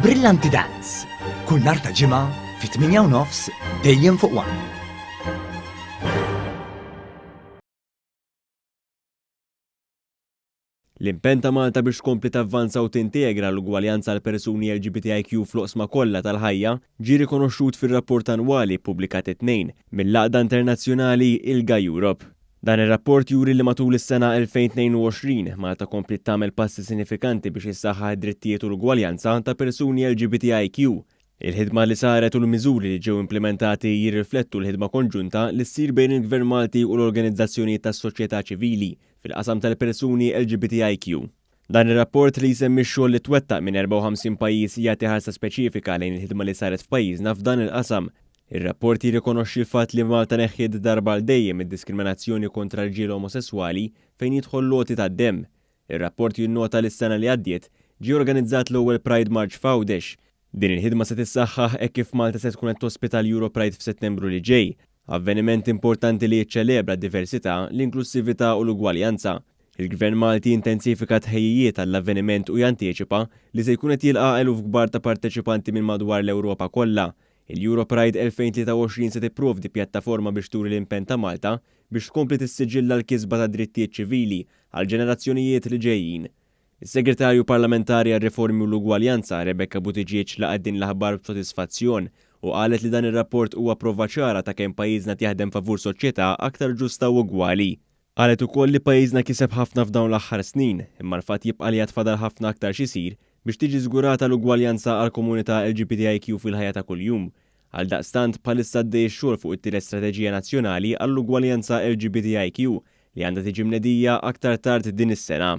Brillanti Dance. Kull nhar ta' ġimgħa fit-8:30 dejjem fuq One. L-impenn ta' Malta biex tkompli tavvanza u tintegra l-ugwaljanza għal persuni LGBTIQ fl-oqsma kollha tal-ħajja ġie rikonoxxut fir-rapport annwali ppubblikat it-tnejn mill-Laqda Internazzjonali ILGA Europe. Dan ir-rapport juri li matul is-sena 2022 Malta kompli tagħmel passi sinifikanti biex issaħħaħ id-drittijiet u l-ugwaljanza ta' persuni LGBTIQ. Il-ħidma li saret u l-miżuri li ġew implementati jirriflettu l-ħidma konġunta li ssir bejn il-Gvern Malti u l-organizzazzjonijiet tas-soċjetà ċivili fil-qasam tal-persuni LGBTIQ. Dan ir-rapport li jsemmi x-xogħol li twettaq minn 54 pajjiż jagħti ħarsa speċifika lejn il-ħidma li saret f'pajjiżna f'dan il-qasam. Ir-rapport jirrikonoxxi l-fatt li Malta neħħiet darba l dejjem id-diskriminazzjoni kontra l-ġiel omosessuali fejn jidħol loti tad-demm. Ir-rapport jinnota li s-sena li għaddiet ġie organizzat l-ewwel Pride March f'Għawdex. Din il-ħidma se tissaħħaħ hekk kif Malta se tkun qed tospita l-Euro Pride f'Settembru li ġej, avveniment importanti li jiċċelebra d-diversità, l-inklusività u l-ugwaljanza. Il-Gvern Malti intensifika tħejjijiet għall-avveniment u janteċipa li se jkun qed jilqa' eluf kbar ta' parteċipanti minn madwar l-Ewropa kollha. Il-Euro Pride 2023 se tipprovdi pjattaforma biex turi l-impenn ta' Malta biex tkompli tissiġilla l-kisba ta' drittijiet ċivili għal ġenerazzjonijiet li ġejjin. Is-Segretarju Parlamentari għar-Riformi u l-Ugwaljanza Rebecca Buttigieg laqgħet din l-aħbar b'sodisfazzjon u qalet li dan ir-rapport huwa prova ċara ta' kemm pajjiżna jaħdem favur soċjetà aktar ġusta u ugwali. Qalet ukoll li pajjiżna kiseb ħafna f'dawn l-aħħar snin, imma l-fatt jibqa' li tfadal ħafna aktar xisir biex tiġi żgurata l-ugwaljanza għall komunità LGBTIQ fil-ħajja ta' kuljum. Għaldaqstant bħalissa għaddej ix-xogħol fuq it-tielet strateġija nazzjonali għall-ugwaljanza LGBTIQ li għandha tiġi mnedija aktar tard din is-sena.